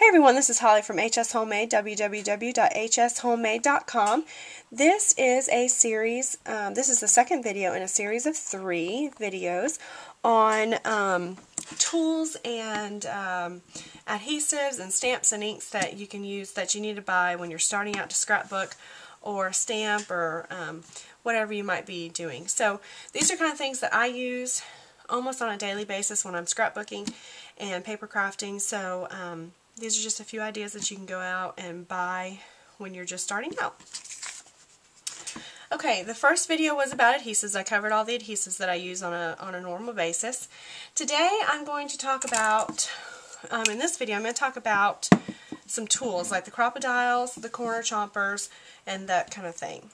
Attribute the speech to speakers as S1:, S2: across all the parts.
S1: Hey everyone, this is Holly from HSHOMEMADE, www.hshomemade.com. This is a series, this is the second video in a series of 3 videos on tools and adhesives and stamps and inks that you can use that you need to buy when you're starting out to scrapbook or stamp or whatever you might be doing. So these are kind of things that I use almost on a daily basis when I'm scrapbooking and paper crafting. So these are just a few ideas that you can go out and buy when you're just starting out. Okay, the first video was about adhesives. I covered all the adhesives that I use on a normal basis. Today I'm going to talk about, in this video, I'm going to talk about some tools like the CropADiles, the corner chompers, and that kind of thing.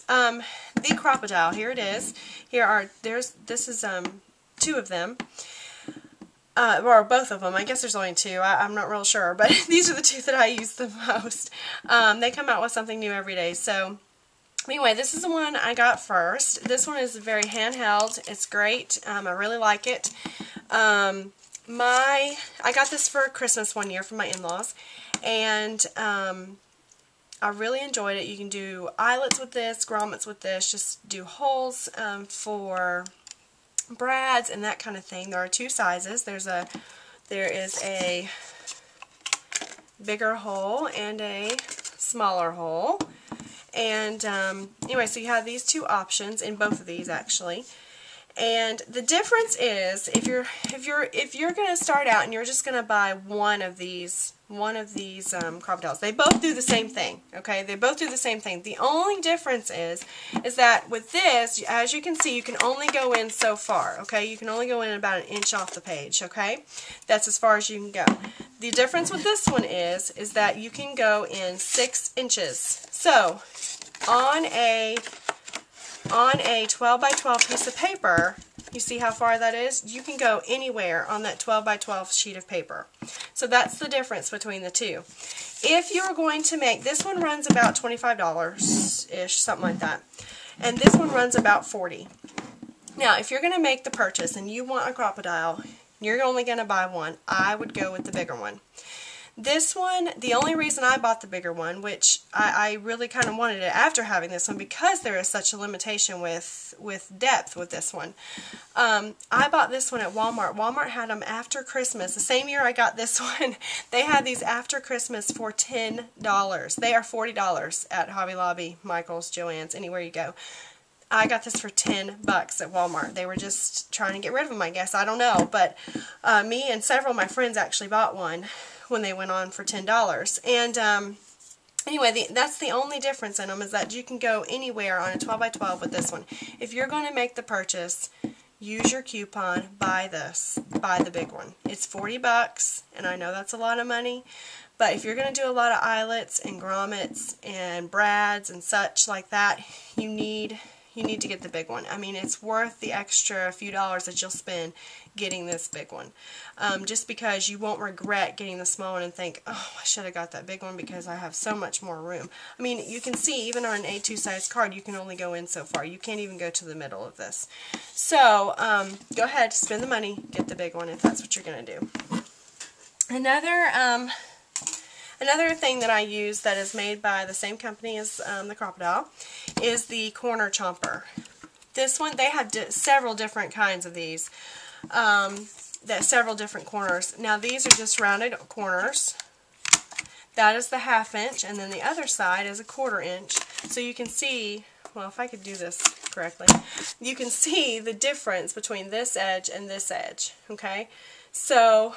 S1: The CropADile, here it is. This is 2 of them. Or both of them. I guess there's only 2. I'm not real sure, but these are the 2 that I use the most. They come out with something new every day. So anyway, this is the one I got first. This one is very handheld. It's great. I really like it. I got this for Christmas one year from my in-laws, and I really enjoyed it. You can do eyelets with this, grommets with this, just do holes for brads and that kind of thing. There are 2 sizes. There is a bigger hole and a smaller hole. And anyway, so you have these 2 options in both of these actually. And the difference is if you're going to start out and you're just going to buy one of these CropADiles, they both do the same thing. Okay, they both do the same thing. The only difference is that with this, as you can see, you can only go in so far. Okay, you can only go in about 1 inch off the page. Okay, that's as far as you can go. The difference with this one is that you can go in 6 inches. So on a 12 by 12 piece of paper, you see how far that is? You can go anywhere on that 12 by 12 sheet of paper. So that's the difference between the 2. If you're going to make, this one runs about $25-ish, something like that. And this one runs about $40. Now, if you're going to make the purchase and you want a CropADile, you're only going to buy one, I would go with the bigger one. This one, the only reason I bought the bigger one, which I really kind of wanted it after having this one because there is such a limitation with depth with this one. I bought this one at Walmart. Walmart had them after Christmas. The same year I got this one, they had these after Christmas for $10. They are $40 at Hobby Lobby, Michael's, Joann's, anywhere you go. I got this for $10 at Walmart. They were just trying to get rid of them, I guess. I don't know. But me and several of my friends actually bought one when they went on for $10. And anyway, that's the only difference in them, is that you can go anywhere on a 12 by 12 with this one. If you're going to make the purchase, use your coupon, buy this, buy the big one. It's $40, and I know that's a lot of money, but if you're going to do a lot of eyelets and grommets and brads and such like that, you need to get the big one. I mean, it's worth the extra few dollars that you'll spend getting this big one. Just because you won't regret getting the small one and think, oh, I should have got that big one because I have so much more room. I mean, you can see even on an A2 size card, you can only go in so far. You can't even go to the middle of this. So, go ahead, spend the money, get the big one if that's what you're going to do. Another thing that I use that is made by the same company as the CropADile is the corner chomper. This one, they have several different kinds of these, several different corners. Now these are just rounded corners. That is the 1/2 inch, and then the other side is a 1/4 inch. So you can see, well, if I could do this correctly, you can see the difference between this edge and this edge. Okay, so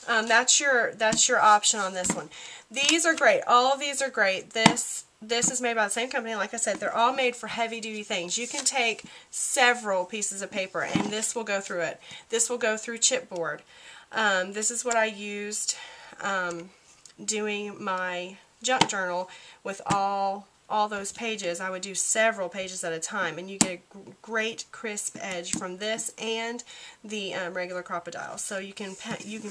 S1: that's your option on this one. These are great. All of these are great. This is made by the same company. Like I said, they're all made for heavy-duty things. You can take several pieces of paper, and this will go through it. This will go through chipboard. This is what I used doing my junk journal with all those pages. I would do several pages at a time, and you get a great crisp edge from this and the regular CropADile. So you can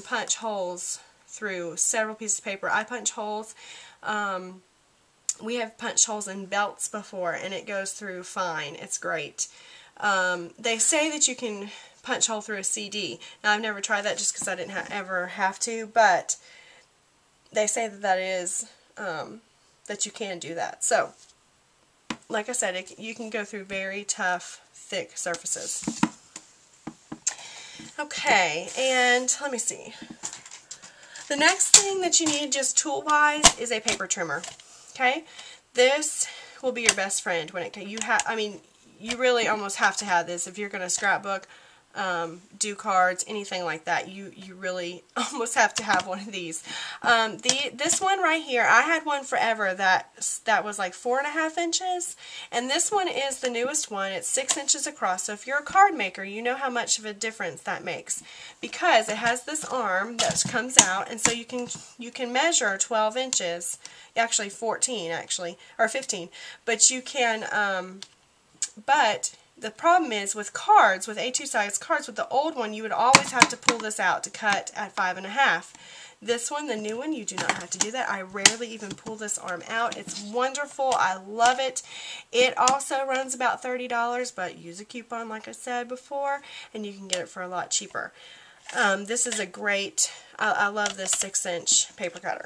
S1: punch holes through several pieces of paper. I punch holes. We have punched holes in belts before, and it goes through fine. It's great. They say that you can punch hole through a CD. Now, I've never tried that just because I didn't ever have to, but they say that that is, that you can do that. So, like I said, you can go through very tough, thick surfaces. Okay, and let me see. The next thing that you need, just tool-wise, is a paper trimmer. Okay, this will be your best friend when it. I mean, you really almost have to have this if you're going to scrapbook, do cards, anything like that. You really almost have to have one of these. This one right here, I had one forever that was like 4.5 inches, and this one is the newest one. It's 6 inches across. So if you're a card maker, you know how much of a difference that makes, because it has this arm that comes out, and so you can measure 12 inches, actually 14 actually, or 15, but you can but the problem is with cards, with A2 size cards, with the old one, you would always have to pull this out to cut at 5.5. This one, the new one, you do not have to do that. I rarely even pull this arm out. It's wonderful. I love it. It also runs about $30, but use a coupon like I said before, and you can get it for a lot cheaper. This is a great, I love this 6-inch paper cutter.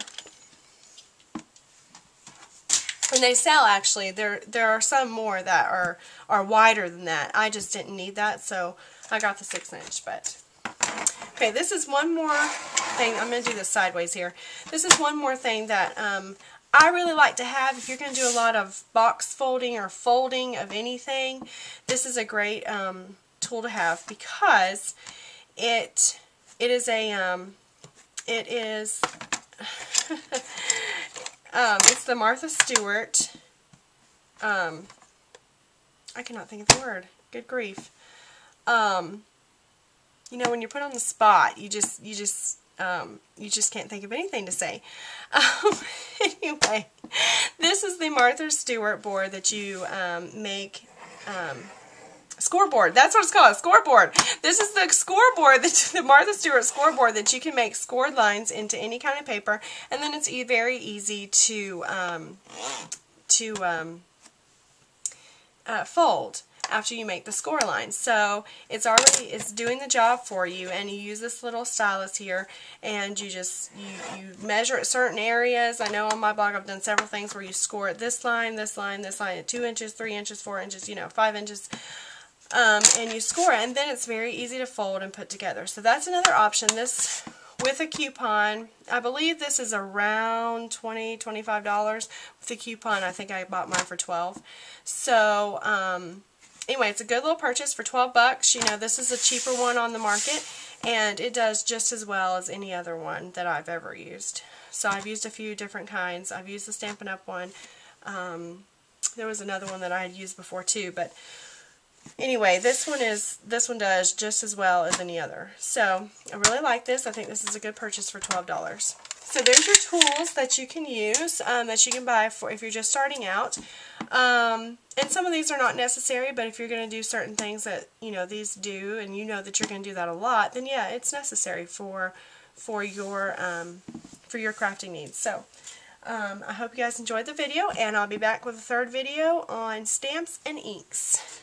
S1: And they sell, actually, there are some more that are wider than that. I just didn't need that, so I got the 6-inch. But okay, this is one more thing. I'm going to do this sideways here. This is one more thing that I really like to have if you're going to do a lot of box folding or folding of anything. This is a great tool to have, because it is it's the Martha Stewart, I cannot think of the word, good grief. You know, when you're put on the spot, you just can't think of anything to say. Anyway, this is the Martha Stewart board that you make, scoreboard. That's what it's called, a scoreboard. This is the scoreboard, the Martha Stewart scoreboard that you can make scored lines into any kind of paper, and then it's very easy to fold after you make the score lines. So it's doing the job for you, and you use this little stylus here, and you measure at certain areas. I know on my blog I've done several things where you score at this line, this line, this line at 2 inches, 3 inches, 4 inches, 5 inches. And you score it, and then it's very easy to fold and put together. So that's another option. This with a coupon, I believe this is around $20, $25. With a coupon, I think I bought mine for $12. So anyway, it's a good little purchase for $12. You know, this is a cheaper one on the market, and it does just as well as any other one that I've ever used. So I've used a few different kinds. I've used the Stampin' Up! One. There was another one that I had used before too, but anyway, this one does just as well as any other. So I really like this. I think this is a good purchase for $12. So there's your tools that you can use, that you can buy for if you're just starting out. And some of these are not necessary, but if you're going to do certain things that these do, and you know that you're going to do that a lot, then yeah, it's necessary for your crafting needs. So I hope you guys enjoyed the video, and I'll be back with a third video on stamps and inks.